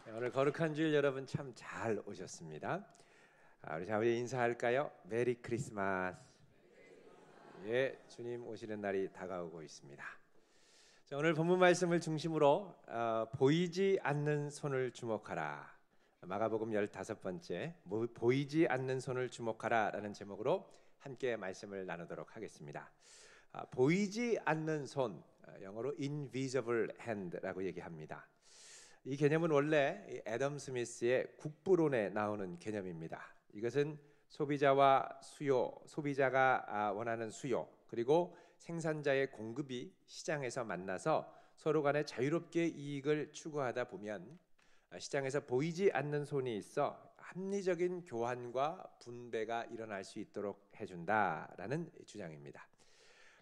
오늘 거룩한 주일 여러분 참 잘 오셨습니다. 우리 자매에 인사할까요? 메리 크리스마스. 예, 주님 오시는 날이 다가오고 있습니다. 자, 오늘 본문 말씀을 중심으로 보이지 않는 손을 주목하라. 마가복음 15번째 보이지 않는 손을 주목하라라는 제목으로 함께 말씀을 나누도록 하겠습니다. 보이지 않는 손, 영어로 invisible hand라고 얘기합니다. 이 개념은 원래 애덤 스미스의 국부론에 나오는 개념입니다. 이것은 소비자와 수요, 소비자가 원하는 수요, 그리고 생산자의 공급이 시장에서 만나서 서로 간에 자유롭게 이익을 추구하다 보면 시장에서 보이지 않는 손이 있어 합리적인 교환과 분배가 일어날 수 있도록 해준다라는 주장입니다.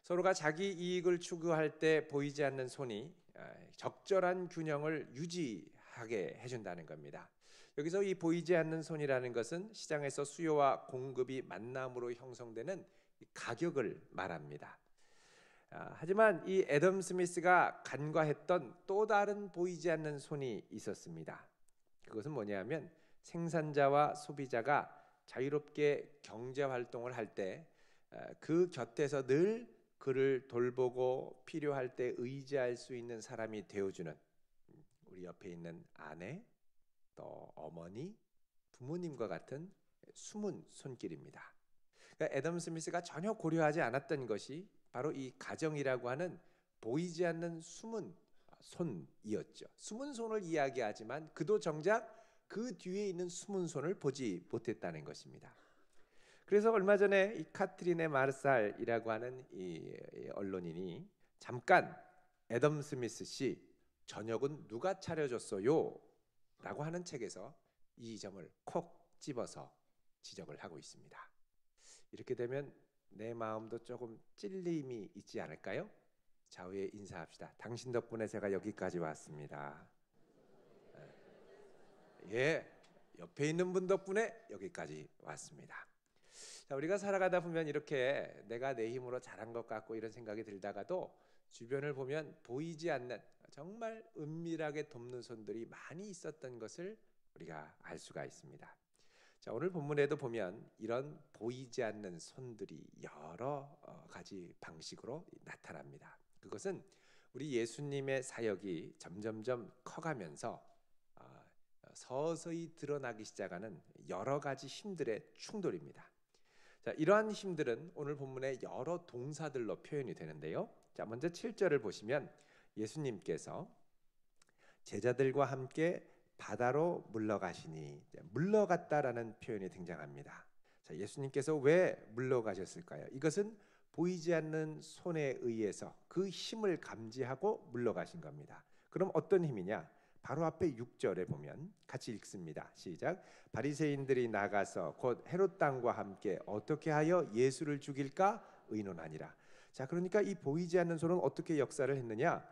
서로가 자기 이익을 추구할 때 보이지 않는 손이 적절한 균형을 유지하게 해준다는 겁니다. 여기서 이 보이지 않는 손이라는 것은 시장에서 수요와 공급이 만남으로 형성되는 가격을 말합니다. 하지만 이 애덤 스미스가 간과했던 또 다른 보이지 않는 손이 있었습니다. 그것은 뭐냐면 생산자와 소비자가 자유롭게 경제 활동을 할 때 그 곁에서 늘 그를 돌보고 필요할 때 의지할 수 있는 사람이 되어주는 우리 옆에 있는 아내, 또 어머니, 부모님과 같은 숨은 손길입니다. 그러니까 애덤 스미스가 전혀 고려하지 않았던 것이 바로 이 가정이라고 하는 보이지 않는 숨은 손이었죠. 숨은 손을 이야기하지만 그도 정작 그 뒤에 있는 숨은 손을 보지 못했다는 것입니다. 그래서 얼마 전에 이 카트린의 마르살이라고 하는 이 언론인이 잠깐 애덤 스미스 씨 저녁은 누가 차려줬어요? 라고 하는 책에서 이 점을 콕 집어서 지적을 하고 있습니다. 이렇게 되면 내 마음도 조금 찔림이 있지 않을까요? 좌우에 인사합시다. 당신 덕분에 제가 여기까지 왔습니다. 예, 옆에 있는 분 덕분에 여기까지 왔습니다. 자, 우리가 살아가다 보면 이렇게 내가 내 힘으로 잘한 것 같고 이런 생각이 들다가도 주변을 보면 보이지 않는 정말 은밀하게 돕는 손들이 많이 있었던 것을 우리가 알 수가 있습니다. 자, 오늘 본문에도 보면 이런 보이지 않는 손들이 여러 가지 방식으로 나타납니다. 그것은 우리 예수님의 사역이 점점점 커가면서 서서히 드러나기 시작하는 여러 가지 힘들의 충돌입니다. 자, 이러한 힘들은 오늘 본문의 여러 동사들로 표현이 되는데요. 자, 먼저 7절을 보시면 예수님께서 제자들과 함께 바다로 물러가시니, 물러갔다라는 표현이 등장합니다. 자, 예수님께서 왜 물러가셨을까요? 이것은 보이지 않는 손에 의해서 그 힘을 감지하고 물러가신 겁니다. 그럼 어떤 힘이냐? 바로 앞에 6절에 보면 같이 읽습니다. 시작. 바리새인들이 나가서 곧 헤롯 왕과 함께 어떻게 하여 예수를 죽일까 의논하니라. 자, 그러니까 이 보이지 않는 손은 어떻게 역사를 했느냐?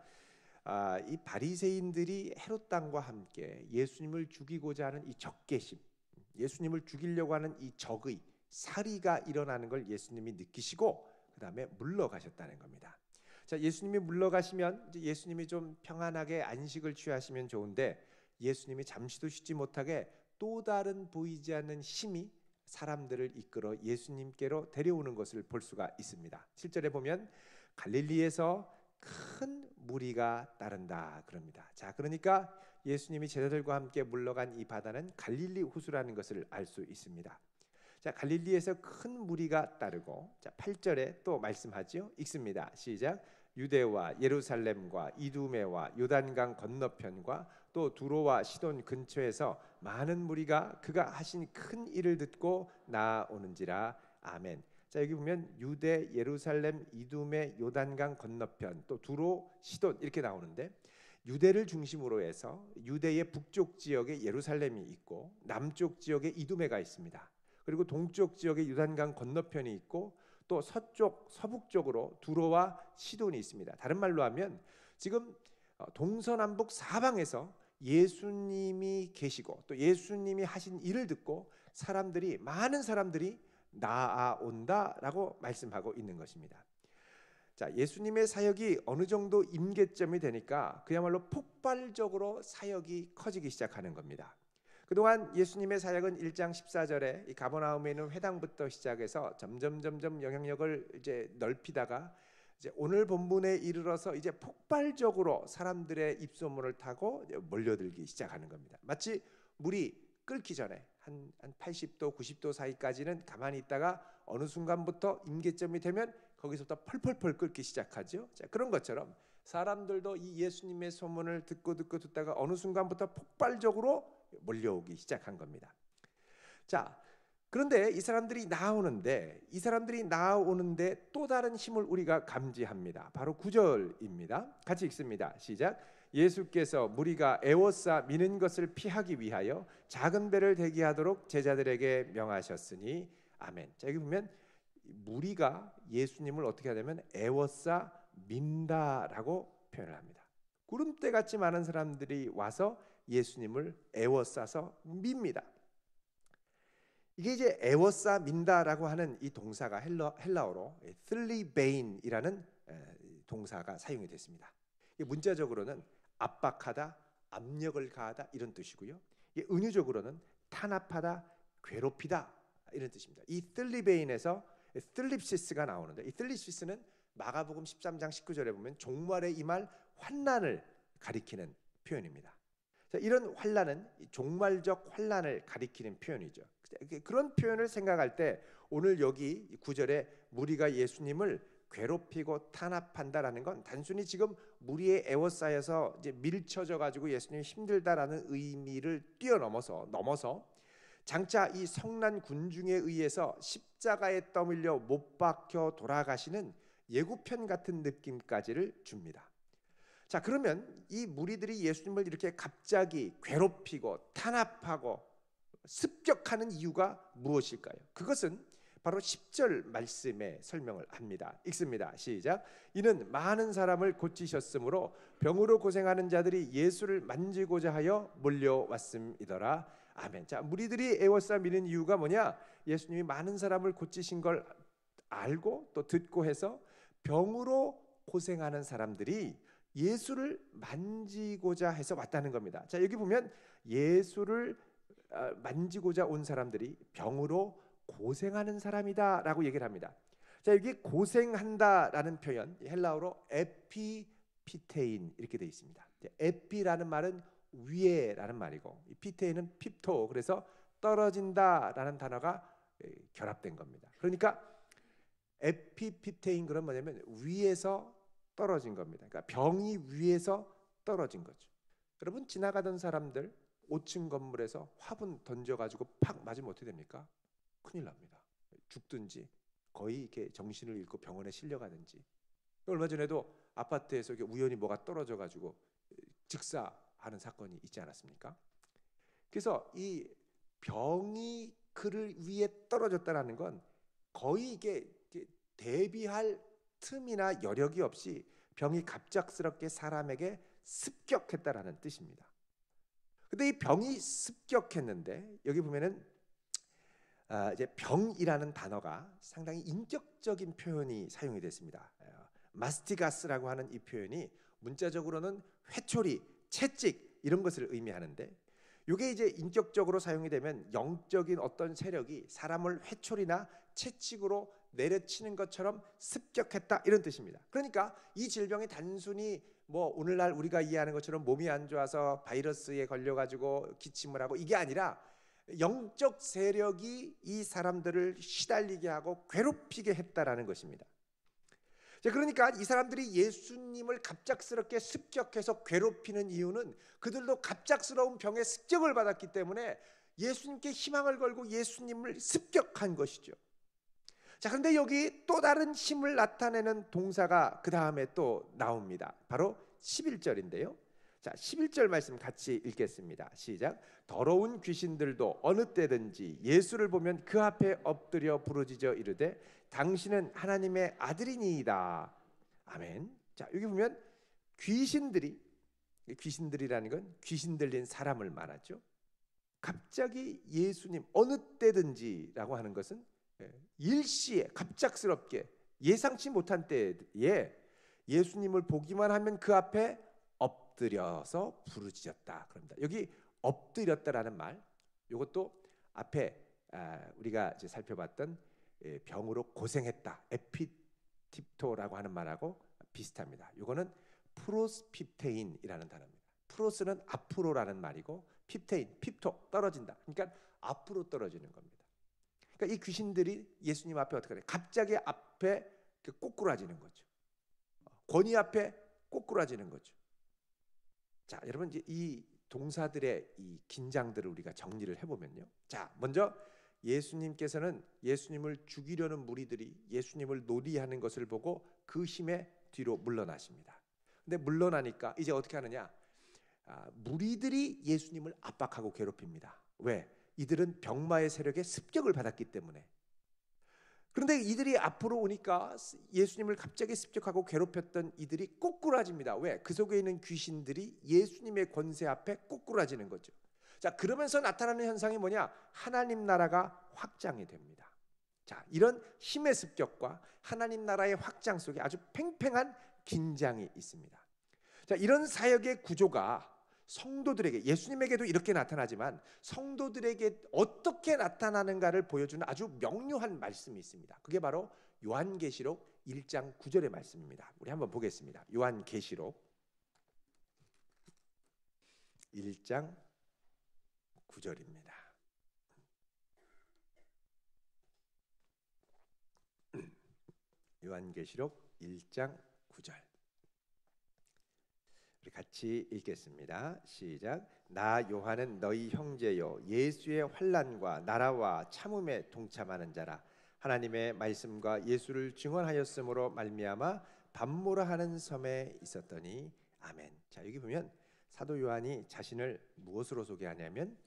이 바리새인들이 헤롯 왕과 함께 예수님을 죽이고자 하는 이 적개심, 예수님을 죽이려고 하는 이 적의 살이가 일어나는 걸 예수님이 느끼시고 그 다음에 물러가셨다는 겁니다. 자, 예수님이 물러가시면 이제 예수님이 좀 평안하게 안식을 취하시면 좋은데 예수님이 잠시도 쉬지 못하게 또 다른 보이지 않는 힘이 사람들을 이끌어 예수님께로 데려오는 것을 볼 수가 있습니다. 7절에 보면 갈릴리에서 큰 무리가 따른다 그럽니다. 자, 그러니까 예수님이 제자들과 함께 물러간 이 바다는 갈릴리 호수라는 것을 알 수 있습니다. 자, 갈릴리에서 큰 무리가 따르고, 자, 8절에 또 말씀하죠. 읽습니다. 시작. 유대와 예루살렘과 이두메와 요단강 건너편과 또 두로와 시돈 근처에서 많은 무리가 그가 하신 큰 일을 듣고 나아오는지라. 아멘. 자, 여기 보면 유대, 예루살렘, 이두메, 요단강 건너편, 또 두로, 시돈 이렇게 나오는데 유대를 중심으로 해서 유대의 북쪽 지역에 예루살렘이 있고 남쪽 지역에 이두메가 있습니다. 그리고 동쪽 지역에 요단강 건너편이 있고 또 서쪽, 서북쪽으로 두로와 시돈이 있습니다. 다른 말로 하면 지금 동서남북 사방에서 예수님이 계시고 또 예수님이 하신 일을 듣고 많은 사람들이 나아온다라고 말씀하고 있는 것입니다. 자, 예수님의 사역이 어느 정도 임계점이 되니까 그야말로 폭발적으로 사역이 커지기 시작하는 겁니다. 그동안 예수님의 사역은 1장 14절에 이 가버나움에 있는 회당부터 시작해서 점점 영향력을 이제 넓히다가 이제 오늘 본문에 이르러서 이제 폭발적으로 사람들의 입소문을 타고 몰려들기 시작하는 겁니다. 마치 물이 끓기 전에 한 80도, 90도 사이까지는 가만히 있다가 어느 순간부터 임계점이 되면 거기서부터 펄펄펄 끓기 시작하죠. 자, 그런 것처럼 사람들도 이 예수님의 소문을 듣다가 어느 순간부터 폭발적으로 몰려오기 시작한 겁니다. 자, 그런데 이 사람들이 나오는데 또 다른 힘을 우리가 감지합니다. 바로 9절입니다. 같이 읽습니다. 시작. 예수께서 무리가 에워싸 미는 것을 피하기 위하여 작은 배를 대기하도록 제자들에게 명하셨으니 아멘. 자, 여기 보면 무리가 예수님을 어떻게 하냐면 에워싸 민다라고 표현을 합니다. 구름대 같이 많은 사람들이 와서 예수님을 에워싸서 밉니다. 이게 이제 에워싸 민다라고 하는 이 동사가 헬라어로 슬리베인이라는 동사가 사용이 됐습니다. 문자적으로는 압박하다, 압력을 가하다 이런 뜻이고요. 은유적으로는 탄압하다, 괴롭히다 이런 뜻입니다. 이 슬리베인에서 슬립시스가 나오는데 이 슬립시스는 마가복음 13장 19절에 보면 종말에 임할 환난을 가리키는 표현입니다. 자, 이런 환난은 종말적 환난을 가리키는 표현이죠. 그런 표현을 생각할 때 오늘 여기 9절에 무리가 예수님을 괴롭히고 탄압한다라는 건 단순히 지금 무리에 에워싸여서 이제 밀쳐져 가지고 예수님이 힘들다라는 의미를 넘어서 장차 이 성난 군중에 의해서 십자가에 떠밀려 못 박혀 돌아가시는 예고편 같은 느낌까지를 줍니다. 자, 그러면 이 무리들이 예수님을 이렇게 갑자기 괴롭히고 탄압하고 습격하는 이유가 무엇일까요? 그것은 바로 10절 말씀에 설명을 합니다. 읽습니다. 시작. 이는 많은 사람을 고치셨으므로 병으로 고생하는 자들이 예수를 만지고자 하여 몰려왔음이더라. 아멘. 자, 무리들이 에워싸 미는 이유가 뭐냐? 예수님이 많은 사람을 고치신 걸 알고 또 듣고 해서 병으로 고생하는 사람들이 예수를 만지고자 해서 왔다는 겁니다. 자, 여기 보면 예수를 만지고자 온 사람들이 병으로 고생하는 사람이다라고 얘기를 합니다. 자, 여기 고생한다라는 표현 헬라어로 에피피테인 이렇게 되어 있습니다. 에피라는 말은 위에라는 말이고 피테인은 핍토, 그래서 떨어진다라는 단어가 결합된 겁니다. 그러니까 에피피테인 그런 뭐냐면 위에서 떨어진 겁니다. 그러니까 병이 위에서 떨어진 거죠. 여러분 지나가던 사람들 5층 건물에서 화분 던져가지고 팍 맞으면 어떻게 됩니까? 큰일 납니다. 죽든지 거의 이렇게 정신을 잃고 병원에 실려가든지. 얼마 전에도 아파트에서 우연히 뭐가 떨어져가지고 즉사하는 사건이 있지 않았습니까? 그래서 이 병이 그를 위에 떨어졌다는 건 거의 이게 대비할 틈이나 여력이 없이 병이 갑작스럽게 사람에게 습격했다라는 뜻입니다. 근데 이 병이 습격했는데 여기 보면은 이제 병이라는 단어가 상당히 인격적인 표현이 사용이 됐습니다. 마스티가스라고 하는 이 표현이 문자적으로는 회초리, 채찍 이런 것을 의미하는데 이게 이제 인격적으로 사용이 되면 영적인 어떤 세력이 사람을 회초리나 채찍으로 내려치는 것처럼 습격했다 이런 뜻입니다. 그러니까 이 질병이 단순히 뭐 오늘날 우리가 이해하는 것처럼 몸이 안 좋아서 바이러스에 걸려가지고 기침을 하고 이게 아니라 영적 세력이 이 사람들을 시달리게 하고 괴롭히게 했다라는 것입니다. 그러니까 이 사람들이 예수님을 갑작스럽게 습격해서 괴롭히는 이유는 그들도 갑작스러운 병에 습격을 받았기 때문에 예수님께 희망을 걸고 예수님을 습격한 것이죠. 자, 그런데 여기 또 다른 힘을 나타내는 동사가 그 다음에 또 나옵니다. 바로 11절인데요. 자, 11절 말씀 같이 읽겠습니다. 시작. 더러운 귀신들도 어느 때든지 예수를 보면 그 앞에 엎드려 부르짖어 이르되 당신은 하나님의 아들이니이다. 아멘. 자, 여기 보면 귀신들이라는 건 귀신 들린 사람을 말하죠. 갑자기 예수님 어느 때든지라고 하는 것은 일시에 갑작스럽게 예상치 못한 때에 예수님을 보기만 하면 그 앞에 엎드려서 부르짖었다 그럽니다. 여기 엎드렸다라는 말, 이것도 앞에 우리가 이제 살펴봤던 병으로 고생했다, 에피팁토라고 하는 말하고 비슷합니다. 이거는 프로스핍테인이라는 단어입니다. 프로스는 앞으로라는 말이고 핍테인, 핍토, 떨어진다. 그러니까 앞으로 떨어지는 겁니다. 그러니까 이 귀신들이 예수님 앞에 어떻게 해요? 갑자기 앞에 꼬꾸라지는 거죠. 권위 앞에 꼬꾸라지는 거죠. 자, 여러분 이제 이 동사들의 이 긴장들을 우리가 정리를 해보면요. 자, 먼저 예수님께서는 예수님을 죽이려는 무리들이 예수님을 놀이하는 것을 보고 그 힘에 뒤로 물러나십니다. 근데 물러나니까 이제 어떻게 하느냐? 무리들이 예수님을 압박하고 괴롭힙니다. 왜? 이들은 병마의 세력에 습격을 받았기 때문에. 그런데 이들이 앞으로 오니까 예수님을 갑자기 습격하고 괴롭혔던 이들이 꼬꾸라집니다. 왜? 그 속에 있는 귀신들이 예수님의 권세 앞에 꼬꾸라지는 거죠. 자, 그러면서 나타나는 현상이 뭐냐? 하나님 나라가 확장이 됩니다. 자, 이런 힘의 습격과 하나님 나라의 확장 속에 아주 팽팽한 긴장이 있습니다. 자, 이런 사역의 구조가 성도들에게, 예수님에게도 이렇게 나타나지만 성도들에게 어떻게 나타나는가를 보여주는 아주 명료한 말씀이 있습니다. 그게 바로 요한계시록 1장 9절의 말씀입니다. 우리 한번 보겠습니다. 요한계시록 1장 9절입니다. 요한계시록 1장 9절. 우리 같이 읽겠습니다. 시작. 나 요한은 너희 형제요 예수의 환난과 나라와 참음에 동참하는 자라. 하나님의 말씀과 예수를 증언하였으므로 말미암아 밤모라 하는 섬에 있었더니 아멘. 자, 여기 보면 사도 요한이 자신을 무엇으로 소개하냐면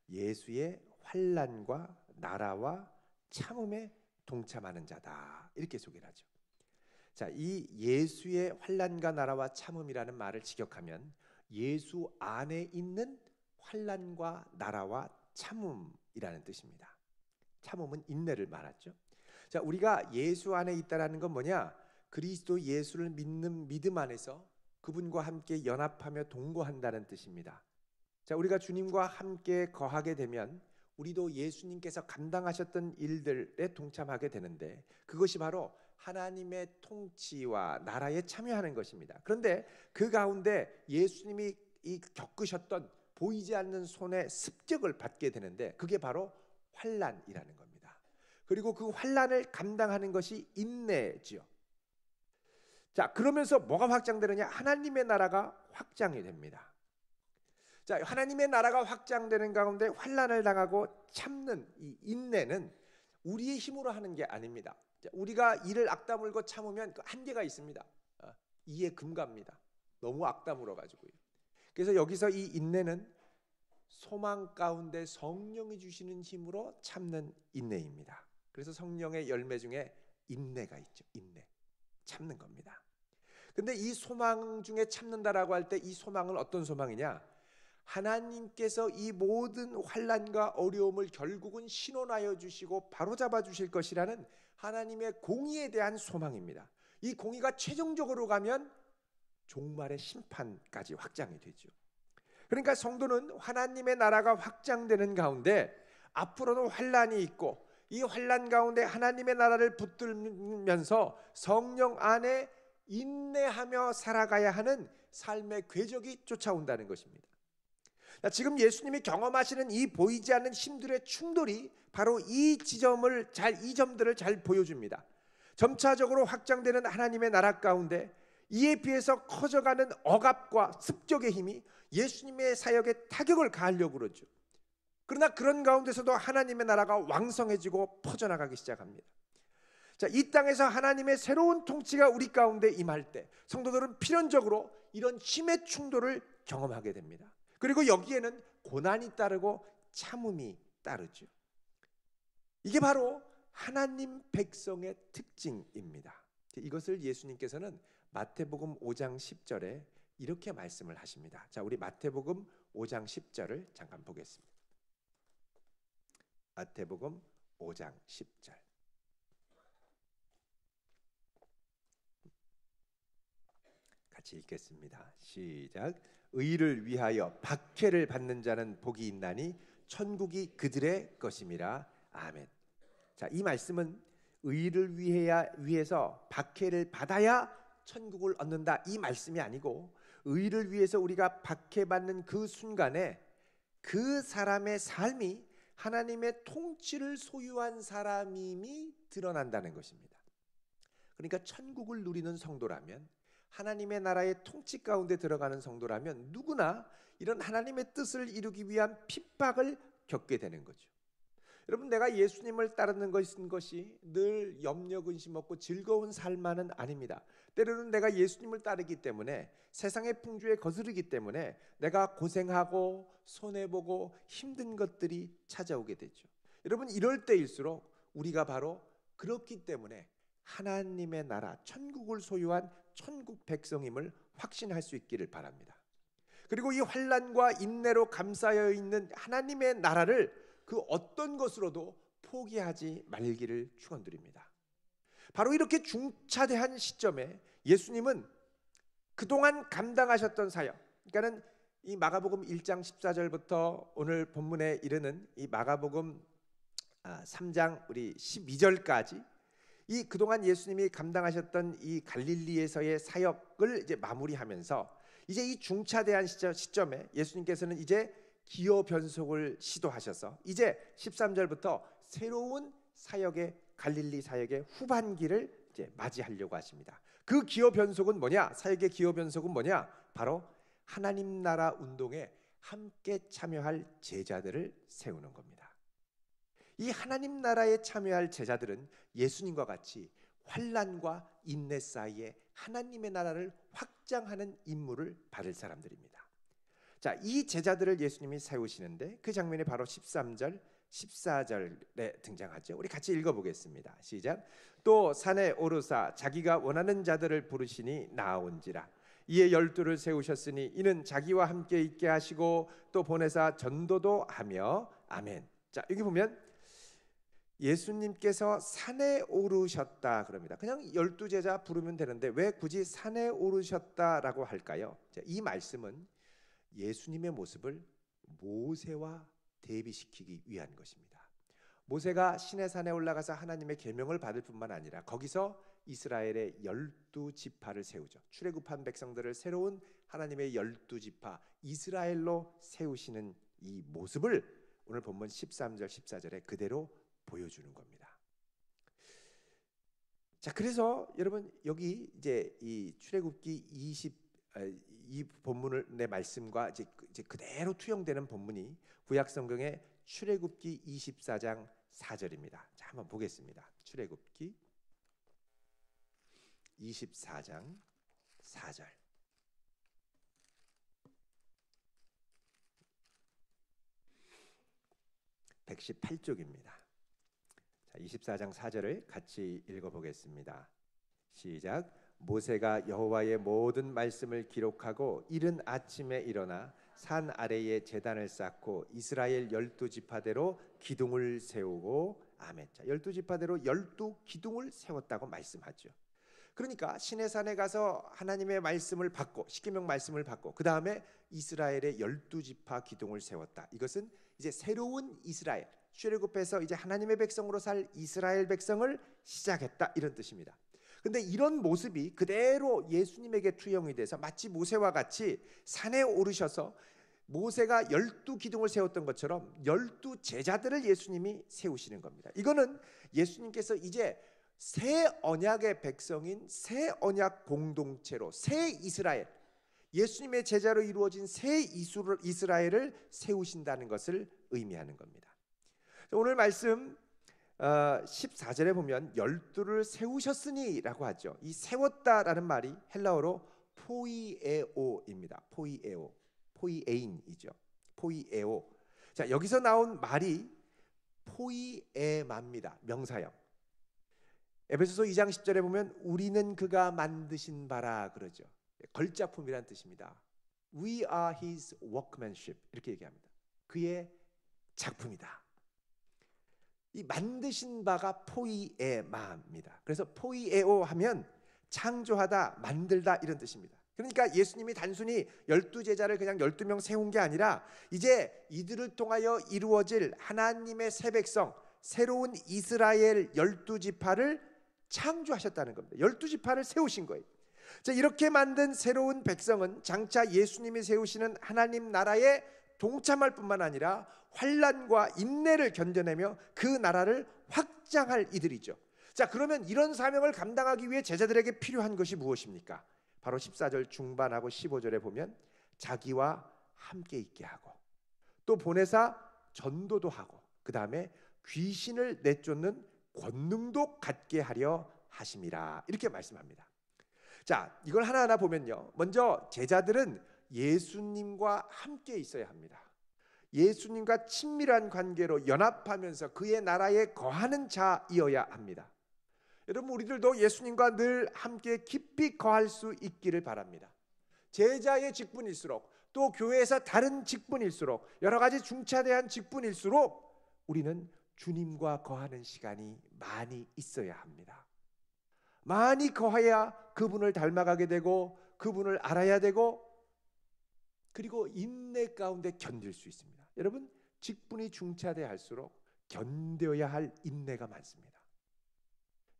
예수의 환난과 나라와 참음에 동참하는 자다, 이렇게 소개를 하죠. 자, 이 예수의 환난과 나라와 참음이라는 말을 직역하면 예수 안에 있는 환난과 나라와 참음이라는 뜻입니다. 참음은 인내를 말하죠. 자, 우리가 예수 안에 있다라는 건 뭐냐? 그리스도 예수를 믿는 믿음 안에서 그분과 함께 연합하며 동거한다는 뜻입니다. 자, 우리가 주님과 함께 거하게 되면 우리도 예수님께서 감당하셨던 일들에 동참하게 되는데 그것이 바로 하나님의 통치와 나라에 참여하는 것입니다. 그런데 그 가운데 예수님이 겪으셨던 보이지 않는 손의 습격을 받게 되는데 그게 바로 환난이라는 겁니다. 그리고 그 환난을 감당하는 것이 인내지요. 자, 그러면서 뭐가 확장되느냐? 하나님의 나라가 확장이 됩니다. 자, 하나님의 나라가 확장되는 가운데 환난을 당하고 참는 이 인내는 우리의 힘으로 하는 게 아닙니다. 자, 우리가 이를 악다물고 참으면 그 한계가 있습니다. 이에 금갑니다. 너무 악다물어 가지고요. 그래서 여기서 이 인내는 소망 가운데 성령이 주시는 힘으로 참는 인내입니다. 그래서 성령의 열매 중에 인내가 있죠. 인내, 참는 겁니다. 근데 이 소망 중에 참는다라고 할 때 이 소망은 어떤 소망이냐? 하나님께서 이 모든 환난과 어려움을 결국은 신원하여 주시고 바로잡아 주실 것이라는 하나님의 공의에 대한 소망입니다. 이 공의가 최종적으로 가면 종말의 심판까지 확장이 되죠. 그러니까 성도는 하나님의 나라가 확장되는 가운데 앞으로는 환난이 있고 이 환난 가운데 하나님의 나라를 붙들면서 성령 안에 인내하며 살아가야 하는 삶의 궤적이 쫓아온다는 것입니다. 지금 예수님이 경험하시는 이 보이지 않는 힘들의 충돌이 바로 이 점들을 잘 보여줍니다. 점차적으로 확장되는 하나님의 나라 가운데 이에 비해서 커져가는 억압과 습격의 힘이 예수님의 사역에 타격을 가하려고 그러죠. 그러나 그런 가운데서도 하나님의 나라가 왕성해지고 퍼져나가기 시작합니다. 자, 이 땅에서 하나님의 새로운 통치가 우리 가운데 임할 때 성도들은 필연적으로 이런 힘의 충돌을 경험하게 됩니다. 그리고 여기에는 고난이 따르고 참음이 따르죠. 이게 바로 하나님 백성의 특징입니다. 이것을 예수님께서는 마태복음 5장 10절에 이렇게 말씀을 하십니다. 자, 우리 마태복음 5장 10절을 잠깐 보겠습니다. 마태복음 5장 10절. 같이 읽겠습니다. 시작. 의를 위하여 박해를 받는 자는 복이 있나니 천국이 그들의 것임이라. 아멘. 자, 이 말씀은 의를 위해서 박해를 받아야 천국을 얻는다, 이 말씀이 아니고, 의를 위해서 우리가 박해받는 그 순간에 그 사람의 삶이 하나님의 통치를 소유한 사람임이 드러난다는 것입니다. 그러니까 천국을 누리는 성도라면, 하나님의 나라의 통치 가운데 들어가는 성도라면 누구나 이런 하나님의 뜻을 이루기 위한 핍박을 겪게 되는 거죠. 여러분, 내가 예수님을 따르는 것이 늘 염려 근심 없고 즐거운 삶만은 아닙니다. 때로는 내가 예수님을 따르기 때문에, 세상의 풍조에 거스르기 때문에 내가 고생하고 손해보고 힘든 것들이 찾아오게 되죠. 여러분, 이럴 때일수록 우리가 바로 그렇기 때문에 하나님의 나라, 천국을 소유한 천국 백성임을 확신할 수 있기를 바랍니다. 그리고 이 환난과 인내로 감싸여 있는 하나님의 나라를 그 어떤 것으로도 포기하지 말기를 축원드립니다. 바로 이렇게 중차대한 시점에 예수님은 그동안 감당하셨던 사역, 그러니까는 이 마가복음 1장 14절부터 오늘 본문에 이르는 이 마가복음 3장 우리 12절까지 이 그동안 예수님이 감당하셨던 이 갈릴리에서의 사역을 이제 마무리하면서, 이제 이 중차대한 시점에 예수님께서는 이제 기호 변속을 시도하셔서 이제 13절부터 새로운 사역의, 갈릴리 사역의 후반기를 이제 맞이하려고 하십니다. 그 기호 변속은 뭐냐? 사역의 기호 변속은 뭐냐? 바로 하나님 나라 운동에 함께 참여할 제자들을 세우는 겁니다. 이 하나님 나라에 참여할 제자들은 예수님과 같이 환난과 인내 사이에 하나님의 나라를 확장하는 임무를 받을 사람들입니다. 자, 이 제자들을 예수님이 세우시는데 그 장면이 바로 13절, 14절에 등장하죠. 우리 같이 읽어보겠습니다. 시작. 또 산에 오르사 자기가 원하는 자들을 부르시니 나아온지라. 이에 12를 세우셨으니 이는 자기와 함께 있게 하시고 또 보내사 전도도 하며. 아멘. 자, 여기 보면 예수님께서 산에 오르셨다 그럽니다. 그냥 12제자 부르면 되는데 왜 굳이 산에 오르셨다라고 할까요? 자, 이 말씀은 예수님의 모습을 모세와 대비시키기 위한 것입니다. 모세가 시내산에 올라가서 하나님의 계명을 받을 뿐만 아니라 거기서 이스라엘의 12지파를 세우죠. 출애굽한 백성들을 새로운 하나님의 12지파 이스라엘로 세우시는 이 모습을 오늘 본문 13절 14절에 그대로 보여주는 겁니다. 자, 그래서 여러분 여기 이제 이 출애굽기 이 본문을 내 말씀과 이제 그대로 투영되는 본문이 구약 성경의 출애굽기 24장 4절입니다. 자, 한번 보겠습니다. 출애굽기 24장 4절. (118쪽입니다) 자, 24장 4절을 같이 읽어보겠습니다. 시작. 모세가 여호와의 모든 말씀을 기록하고 이른 아침에 일어나 산 아래에 제단을 쌓고 이스라엘 12지파대로 기둥을 세우고. 아멘. 자, 12지파대로 12기둥을 세웠다고 말씀하죠. 그러니까 시내산에 가서 하나님의 말씀을 받고 십계명 말씀을 받고 그 다음에 이스라엘의 12지파 기둥을 세웠다. 이것은 이제 새로운 이스라엘, 출애굽해서 이제 하나님의 백성으로 살 이스라엘 백성을 시작했다, 이런 뜻입니다. 근데 이런 모습이 그대로 예수님에게 투영이 돼서 마치 모세와 같이 산에 오르셔서 모세가 12기둥을 세웠던 것처럼 12제자들을 예수님이 세우시는 겁니다. 이거는 예수님께서 이제 새 언약의 백성인 새 언약 공동체로 새 이스라엘, 예수님의 제자로 이루어진 새 이스라엘을 세우신다는 것을 의미하는 겁니다. 오늘 말씀 14절에 보면 12를 세우셨으니 라고 하죠. 이 세웠다라는 말이 헬라어로 포이에오입니다. 포이에인이죠. 포이에오. 자, 여기서 나온 말이 포이에마입니다. 명사형. 에베소서 2장 10절에 보면 우리는 그가 만드신 바라 그러죠. 걸작품이라는 뜻입니다. We are his workmanship 이렇게 얘기합니다. 그의 작품이다. 이 만드신 바가 포이에마입니다. 그래서 포이에오 하면 창조하다, 만들다 이런 뜻입니다. 그러니까 예수님이 단순히 12제자를 그냥 12명 세운 게 아니라 이제 이들을 통하여 이루어질 하나님의 새 백성, 새로운 이스라엘 12지파를 창조하셨다는 겁니다. 12지파를 세우신 거예요. 자, 이렇게 만든 새로운 백성은 장차 예수님이 세우시는 하나님 나라에 동참할 뿐만 아니라 환난과 인내를 견뎌내며 그 나라를 확장할 이들이죠. 자, 그러면 이런 사명을 감당하기 위해 제자들에게 필요한 것이 무엇입니까? 바로 14절 중반하고 15절에 보면 자기와 함께 있게 하고 또 보내사 전도도 하고 그 다음에 귀신을 내쫓는 권능도 갖게 하려 하심이라 이렇게 말씀합니다. 자, 이걸 하나하나 보면요, 먼저 제자들은 예수님과 함께 있어야 합니다. 예수님과 친밀한 관계로 연합하면서 그의 나라에 거하는 자이어야 합니다. 여러분, 우리들도 예수님과 늘 함께 깊이 거할 수 있기를 바랍니다. 제자의 직분일수록 또 교회에서 다른 직분일수록 여러 가지 중차대한 직분일수록 우리는 주님과 거하는 시간이 많이 있어야 합니다. 많이 거해야 그분을 닮아가게 되고 그분을 알아야 되고 그리고 인내 가운데 견딜 수 있습니다. 여러분, 직분이 중차대할수록 견뎌야 할 인내가 많습니다.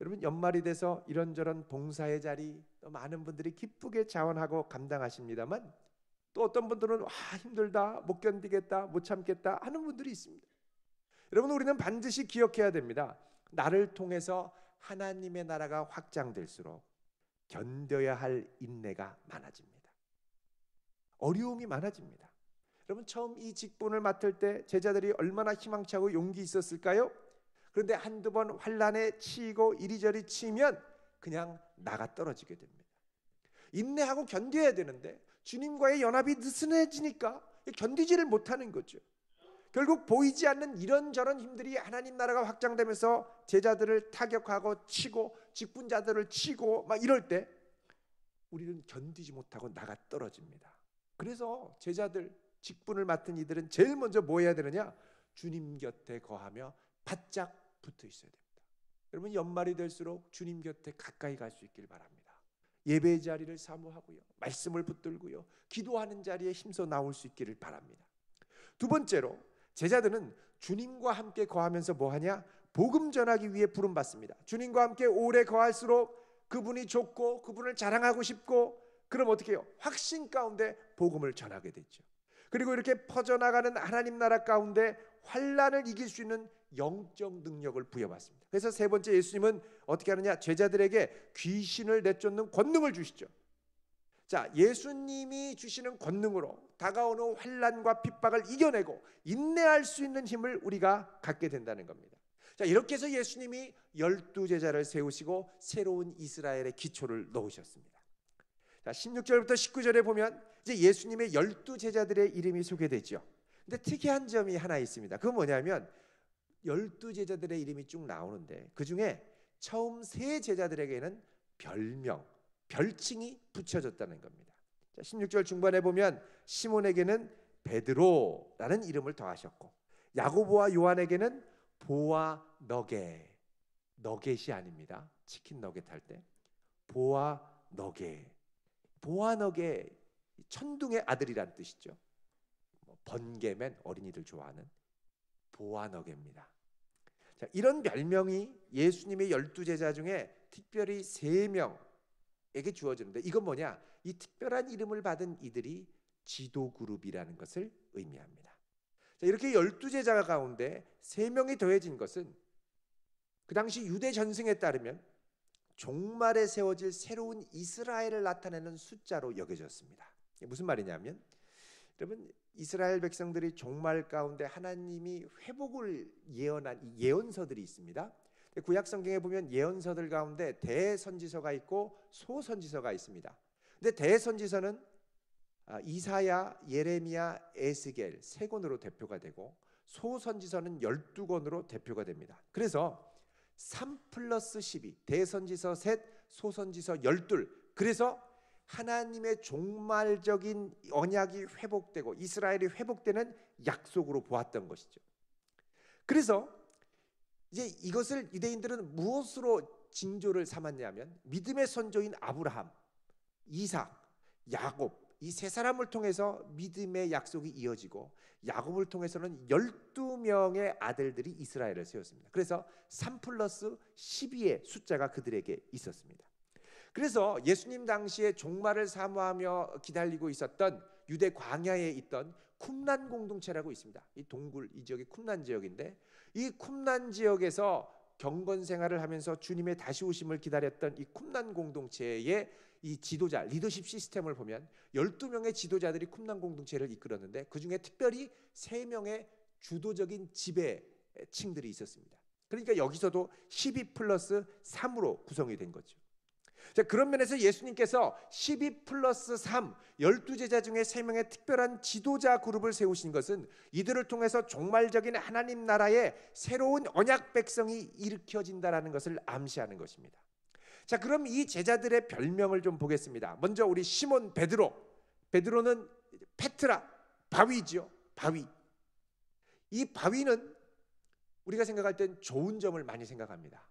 여러분, 연말이 돼서 이런저런 봉사의 자리 또 많은 분들이 기쁘게 자원하고 감당하십니다만 또 어떤 분들은 와, 힘들다, 못 견디겠다, 못 참겠다 하는 분들이 있습니다. 여러분, 우리는 반드시 기억해야 됩니다. 나를 통해서 하나님의 나라가 확장될수록 견뎌야 할 인내가 많아집니다. 어려움이 많아집니다. 여러분, 처음 이 직분을 맡을 때 제자들이 얼마나 희망차고 용기 있었을까요? 그런데 한두 번 환난에 치이고 이리저리 치면 그냥 나가 떨어지게 됩니다. 인내하고 견뎌야 되는데 주님과의 연합이 느슨해지니까 견디지를 못하는 거죠. 결국 보이지 않는 이런저런 힘들이 하나님 나라가 확장되면서 제자들을 타격하고 치고 직분자들을 치고 막 이럴 때 우리는 견디지 못하고 나가 떨어집니다. 그래서 제자들, 직분을 맡은 이들은 제일 먼저 뭐 해야 되느냐? 주님 곁에 거하며 바짝 붙어 있어야 됩니다. 여러분, 연말이 될수록 주님 곁에 가까이 갈 수 있길 바랍니다. 예배의 자리를 사모하고요, 말씀을 붙들고요, 기도하는 자리에 힘써 나올 수 있기를 바랍니다. 두 번째로 제자들은 주님과 함께 거하면서 뭐하냐? 복음 전하기 위해 부름받습니다. 주님과 함께 오래 거할수록 그분이 좋고 그분을 자랑하고 싶고 그럼 어떻게 해요? 확신 가운데 복음을 전하게 되죠. 그리고 이렇게 퍼져나가는 하나님 나라 가운데 환난을 이길 수 있는 영적 능력을 부여받습니다. 그래서 세 번째, 예수님은 어떻게 하느냐? 제자들에게 귀신을 내쫓는 권능을 주시죠. 자, 예수님이 주시는 권능으로 다가오는 환난과 핍박을 이겨내고 인내할 수 있는 힘을 우리가 갖게 된다는 겁니다. 자, 이렇게 해서 예수님이 12제자를 세우시고 새로운 이스라엘의 기초를 놓으셨습니다. 자, 16절부터 19절에 보면 이제 예수님의 12제자들의 이름이 소개되죠. 근데 특이한 점이 하나 있습니다. 그건 뭐냐면 12제자들의 이름이 쭉 나오는데 그 중에 처음 세 제자들에게는 별명, 별칭이 붙여졌다는 겁니다. 자, 16절 중반에 보면 시몬에게는 베드로라는 이름을 더하셨고 야고보와 요한에게는 보아 너겟, 너겟이 아닙니다. 치킨 너겟 할 때 보아 너겟, 보아 너겟, 천둥의 아들이란 뜻이죠. 번개맨, 어린이들 좋아하는 보아 너겟입니다. 자, 이런 별명이 예수님의 12제자 중에 특별히 3명에게 주어지는데 이건 뭐냐? 이 특별한 이름을 받은 이들이 지도그룹이라는 것을 의미합니다. 자, 이렇게 12제자 가운데 3명이 더해진 것은 그 당시 유대 전승에 따르면 종말에 세워질 새로운 이스라엘을 나타내는 숫자로 여겨졌습니다. 무슨 말이냐면 여러분, 이스라엘 백성들이 종말 가운데 하나님이 회복을 예언한 예언서들이 있습니다. 구약 성경에 보면 예언서들 가운데 대선지서가 있고 소선지서가 있습니다. 근데 대선지서는 이사야, 예레미야, 에스겔 3권으로 대표가 되고 소선지서는 12권으로 대표가 됩니다. 그래서 3+12, 대선지서 셋, 소선지서 12. 그래서 하나님의 종말적인 언약이 회복되고 이스라엘이 회복되는 약속으로 보았던 것이죠. 그래서 이제 이것을 유대인들은 무엇으로 징조를 삼았냐면 믿음의 선조인 아브라함, 이삭, 야곱, 이 세 사람을 통해서 믿음의 약속이 이어지고 야곱을 통해서는 12명의 아들들이 이스라엘을 세웠습니다. 그래서 3 플러스 12의 숫자가 그들에게 있었습니다. 그래서 예수님 당시에 종말을 사모하며 기다리고 있었던 유대 광야에 있던 쿰란 공동체라고 있습니다. 이 동굴, 이 지역이 쿰란 지역인데, 이 쿰란 지역에서 경건 생활을 하면서 주님의 다시 오심을 기다렸던 이 쿰란 공동체의 이 지도자, 리더십 시스템을 보면 12명의 지도자들이 쿰란 공동체를 이끌었는데, 그중에 특별히 3명의 주도적인 지배층들이 있었습니다. 그러니까 여기서도 12 플러스 3으로 구성이 된 거죠. 자, 그런 면에서 예수님께서 12 플러스 3, 12제자 중에 3명의 특별한 지도자 그룹을 세우신 것은 이들을 통해서 종말적인 하나님 나라의 새로운 언약 백성이 일으켜진다라는 것을 암시하는 것입니다. 자, 그럼 이 제자들의 별명을 좀 보겠습니다. 먼저 우리 시몬 베드로. 베드로는 페트라, 바위죠. 바위. 이 바위는 우리가 생각할 땐 좋은 점을 많이 생각합니다.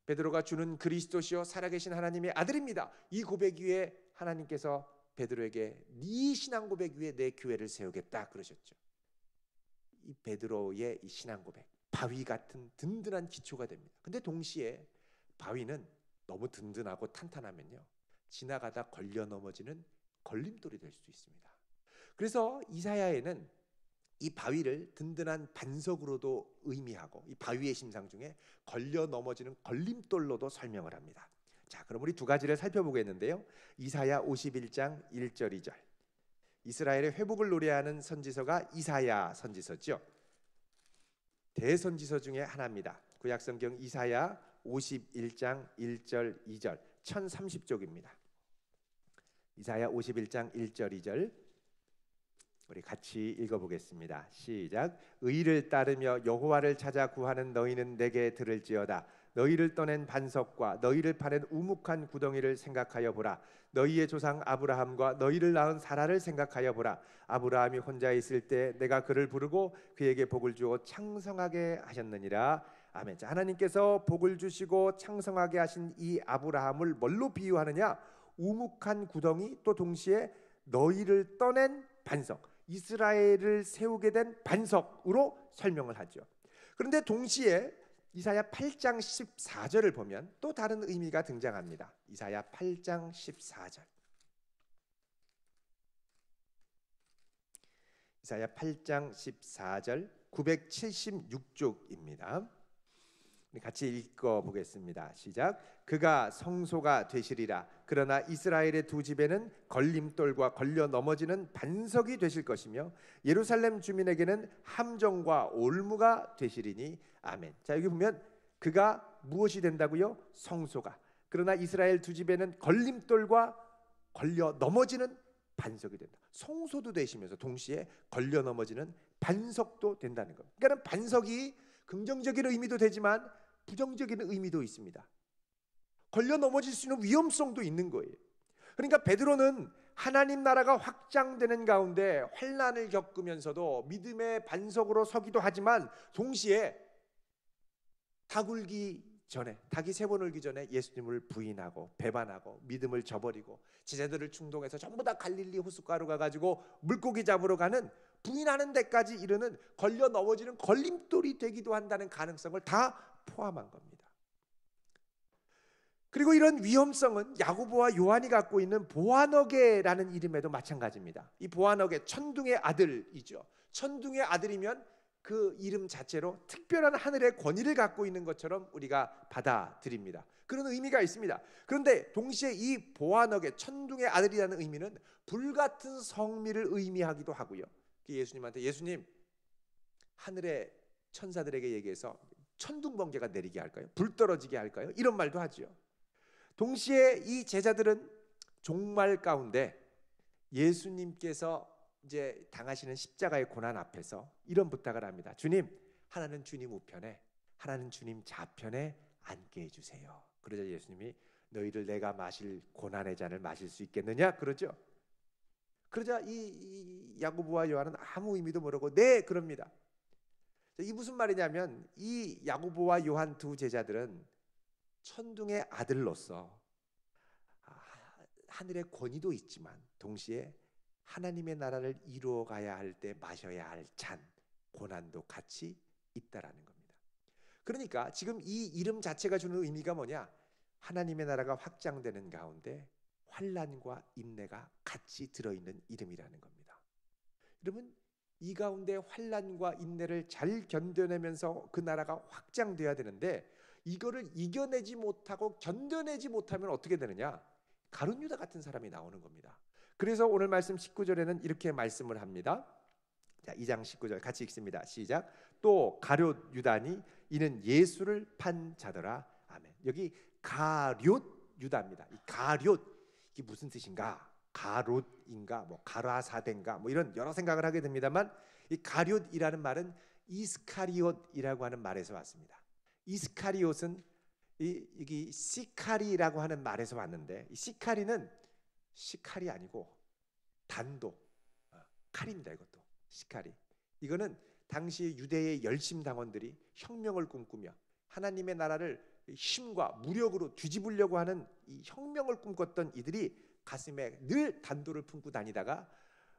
베드로가 주는 그리스도시요 살아계신 하나님의 아들입니다. 이 고백 위에 하나님께서 베드로에게 네 신앙 고백 위에 내 교회를 세우겠다 그러셨죠. 이 베드로의 이 신앙 고백, 바위 같은 든든한 기초가 됩니다. 근데 동시에 바위는 너무 든든하고 탄탄하면요, 지나가다 걸려 넘어지는 걸림돌이 될 수 있습니다. 그래서 이사야에는 이 바위를 든든한 반석으로도 의미하고, 이 바위의 심상 중에 걸려 넘어지는 걸림돌로도 설명을 합니다. 자, 그럼 우리 두 가지를 살펴보겠는데요. 이사야 51장 1절 2절. 이스라엘의 회복을 노래하는 선지서가 이사야 선지서죠. 대선지서 중에 하나입니다. 구약성경 이사야 51장 1절 2절 1030쪽입니다. 이사야 51장 1절 2절 우리 같이 읽어보겠습니다. 시작. 의를 따르며 여호와를 찾아 구하는 너희는 내게 들을지어다. 너희를 떠낸 반석과 너희를 파낸 우묵한 구덩이를 생각하여 보라. 너희의 조상 아브라함과 너희를 낳은 사라를 생각하여 보라. 아브라함이 혼자 있을 때 내가 그를 부르고 그에게 복을 주어 창성하게 하셨느니라. 아멘. 자, 하나님께서 복을 주시고 창성하게 하신 이 아브라함을 뭘로 비유하느냐? 우묵한 구덩이, 또 동시에 너희를 떠낸 반석, 이스라엘을 세우게 된 반석으로 설명을 하죠. 그런데 동시에 이사야 8장 14절을 보면 또 다른 의미가 등장합니다. 이사야 8장 14절. 이사야 8장 14절 976쪽입니다. 같이 읽어보겠습니다. 시작. 그가 성소가 되시리라. 그러나 이스라엘의 두 집에는 걸림돌과 걸려 넘어지는 반석이 되실 것이며 예루살렘 주민에게는 함정과 올무가 되시리니. 아멘. 자, 여기 보면 그가 무엇이 된다고요? 성소가. 그러나 이스라엘 두 집에는 걸림돌과 걸려 넘어지는 반석이 된다. 성소도 되시면서 동시에 걸려 넘어지는 반석도 된다는 겁니다. 그러니까 반석이 긍정적인 의미도 되지만 부정적인 의미도 있습니다. 걸려 넘어질 수 있는 위험성도 있는 거예요. 그러니까 베드로는 하나님 나라가 확장되는 가운데 환난을 겪으면서도 믿음의 반석으로 서기도 하지만 동시에 닭이 3번 울기 전에 예수님을 부인하고 배반하고 믿음을 저버리고 제자들을 충동해서 전부 다 갈릴리 호숫가로 가가지고 물고기 잡으러 가는, 부인하는 데까지 이르는 걸려 넘어지는 걸림돌이 되기도 한다는 가능성을 다 포함한 겁니다. 그리고 이런 위험성은 야고보와 요한이 갖고 있는 보아너게라는 이름에도 마찬가지입니다. 이 보아너게, 천둥의 아들이죠. 천둥의 아들이면 그 이름 자체로 특별한 하늘의 권위를 갖고 있는 것처럼 우리가 받아들입니다. 그런 의미가 있습니다. 그런데 동시에 이 보아너게, 천둥의 아들이라는 의미는 불같은 성미를 의미하기도 하고요. 예수님한테, 예수님, 하늘의 천사들에게 얘기해서 천둥 번개가 내리게 할까요? 불 떨어지게 할까요? 이런 말도 하죠. 동시에 이 제자들은 종말 가운데 예수님께서 이제 당하시는 십자가의 고난 앞에서 이런 부탁을 합니다. 주님, 하나는 주님 우편에, 하나는 주님 좌편에 앉게 해주세요. 그러자 예수님이 너희를 내가 마실 고난의 잔을 마실 수 있겠느냐? 그러죠. 그러자 이 야고보와 요한은 아무 의미도 모르고 네, 그럽니다. 이 무슨 말이냐면 이 야고보와 요한 두 제자들은 천둥의 아들로서 하늘의 권위도 있지만 동시에 하나님의 나라를 이루어 가야 할 때 마셔야 할 잔, 고난도 같이 있다라는 겁니다. 그러니까 지금 이 이름 자체가 주는 의미가 뭐냐? 하나님의 나라가 확장되는 가운데 환난과 인내가 같이 들어있는 이름이라는 겁니다. 여러분, 이 가운데 환난과 인내를 잘 견뎌내면서 그 나라가 확장돼야 되는데 이거를 이겨내지 못하고 견뎌내지 못하면 어떻게 되느냐? 가룟 유다 같은 사람이 나오는 겁니다. 그래서 오늘 말씀 19절에는 이렇게 말씀을 합니다. 자, 2장 19절 같이 읽습니다. 시작. 또 가룟 유다니 이는 예수를 판 자더라. 아멘. 여기 가룟 유다입니다. 이 가룟 이게 무슨 뜻인가? 가롯인가, 뭐 가라사대인가, 뭐 이런 여러 생각을 하게 됩니다만 이 가룟이라는 말은 이스카리옷이라고 하는 말에서 왔습니다. 이스카리옷은 이 시카리라고 하는 말에서 왔는데 이 시카리는 시칼이 아니고 단도 칼입니다. 이것도 시칼이. 이거는 당시 유대의 열심 당원들이 혁명을 꿈꾸며 하나님의 나라를 힘과 무력으로 뒤집으려고 하는 이 혁명을 꿈꿨던 이들이 가슴에 늘 단도를 품고 다니다가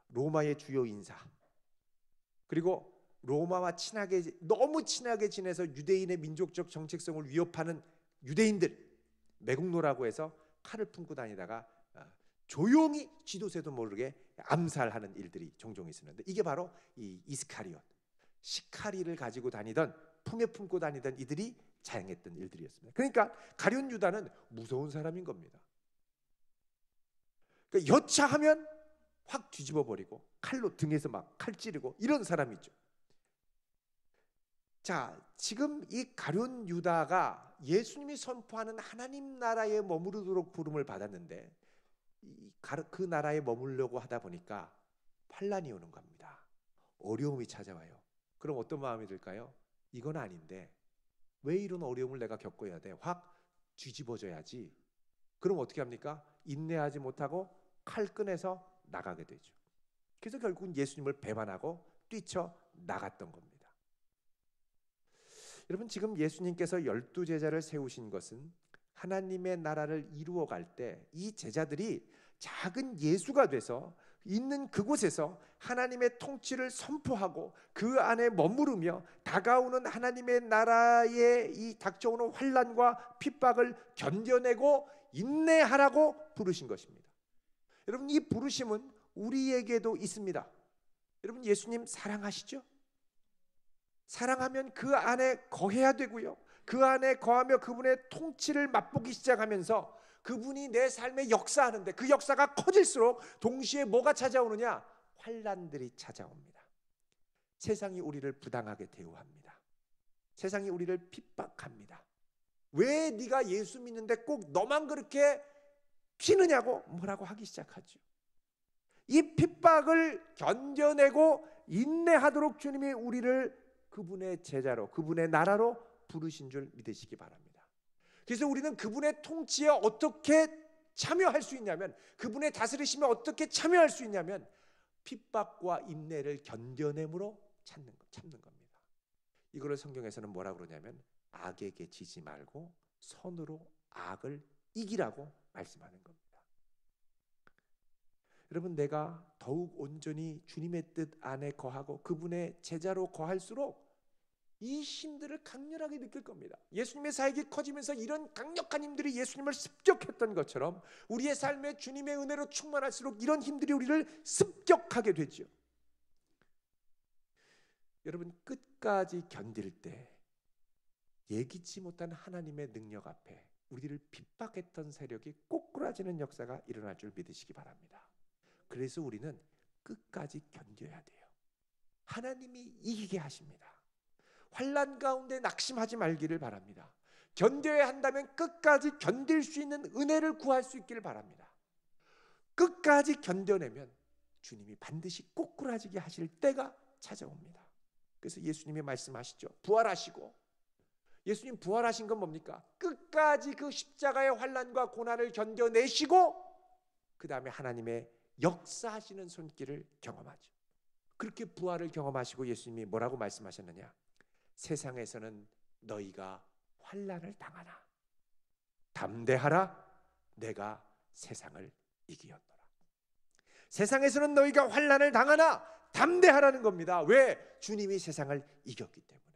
로마의 주요 인사 그리고 로마와 너무 친하게 지내서 유대인의 민족적 정체성을 위협하는 유대인들 매국노라고 해서 칼을 품고 다니다가 조용히 지도새도 모르게 암살하는 일들이 종종 있었는데 이게 바로 이 이스카리옷 시카리를 가지고 다니던 품에 품고 다니던 이들이 자행했던 일들이었습니다. 그러니까 가룟 유다는 무서운 사람인 겁니다. 그러니까 여차하면 확 뒤집어 버리고 칼로 등에서 막 칼 찌르고 이런 사람이죠. 자, 지금 이 가룟 유다가 예수님이 선포하는 하나님 나라에 머무르도록 부름을 받았는데 그 나라에 머물려고 하다 보니까 환난이 오는 겁니다. 어려움이 찾아와요. 그럼 어떤 마음이 들까요? 이건 아닌데 왜 이런 어려움을 내가 겪어야 돼? 확 뒤집어져야지. 그럼 어떻게 합니까? 인내하지 못하고 칼 꺼내서 나가게 되죠. 그래서 결국은 예수님을 배반하고 뛰쳐 나갔던 겁니다. 여러분, 지금 예수님께서 12제자를 세우신 것은 하나님의 나라를 이루어갈 때 이 제자들이 작은 예수가 돼서 있는 그곳에서 하나님의 통치를 선포하고 그 안에 머무르며 다가오는 하나님의 나라의 이 닥쳐오는 환난과 핍박을 견뎌내고 인내하라고 부르신 것입니다. 여러분, 이 부르심은 우리에게도 있습니다. 여러분, 예수님 사랑하시죠? 사랑하면 그 안에 거해야 되고요. 그 안에 거하며 그분의 통치를 맛보기 시작하면서 그분이 내 삶에 역사하는데 그 역사가 커질수록 동시에 뭐가 찾아오느냐? 환난들이 찾아옵니다. 세상이 우리를 부당하게 대우합니다. 세상이 우리를 핍박합니다. 왜 네가 예수 믿는데 꼭 너만 그렇게 튀느냐고 뭐라고 하기 시작하죠. 이 핍박을 견뎌내고 인내하도록 주님이 우리를 그분의 제자로, 그분의 나라로 부르신 줄 믿으시기 바랍니다. 그래서 우리는 그분의 통치에 어떻게 참여할 수 있냐면, 그분의 다스리심에 어떻게 참여할 수 있냐면 핍박과 인내를 견뎌내므로 참는 겁니다. 이거를 성경에서는 뭐라고 그러냐면 악에게 지지 말고 선으로 악을 이기라고 말씀하는 겁니다. 여러분, 내가 더욱 온전히 주님의 뜻 안에 거하고 그분의 제자로 거할수록 이 힘들을 강렬하게 느낄 겁니다. 예수님의 사역이 커지면서 이런 강력한 힘들이 예수님을 습격했던 것처럼 우리의 삶에 주님의 은혜로 충만할수록 이런 힘들이 우리를 습격하게 되죠. 여러분, 끝까지 견딜 때 예기치 못한 하나님의 능력 앞에 우리를 핍박했던 세력이 꼬꾸라지는 역사가 일어날 줄 믿으시기 바랍니다. 그래서 우리는 끝까지 견뎌야 돼요. 하나님이 이기게 하십니다. 환난 가운데 낙심하지 말기를 바랍니다. 견뎌야 한다면 끝까지 견딜 수 있는 은혜를 구할 수 있기를 바랍니다. 끝까지 견뎌내면 주님이 반드시 꼬꾸라지게 하실 때가 찾아옵니다. 그래서 예수님이 말씀하시죠. 부활하시고, 예수님 부활하신 건 뭡니까? 끝까지 그 십자가의 환난과 고난을 견뎌내시고 그 다음에 하나님의 역사하시는 손길을 경험하죠. 그렇게 부활을 경험하시고 예수님이 뭐라고 말씀하셨느냐? 세상에서는 너희가 환난을 당하나 담대하라, 내가 세상을 이기었노라. 세상에서는 너희가 환난을 당하나 담대하라는 겁니다. 왜? 주님이 세상을 이겼기 때문에.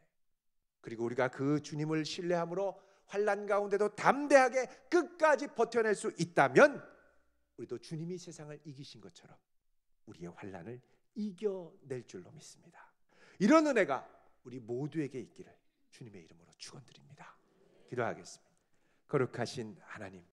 그리고 우리가 그 주님을 신뢰함으로 환난 가운데도 담대하게 끝까지 버텨낼 수 있다면 우리도 주님이 세상을 이기신 것처럼 우리의 환난을 이겨낼 줄로 믿습니다. 이런 은혜가 우리 모두에게 있기를 주님의 이름으로 축원드립니다. 기도하겠습니다. 거룩하신 하나님,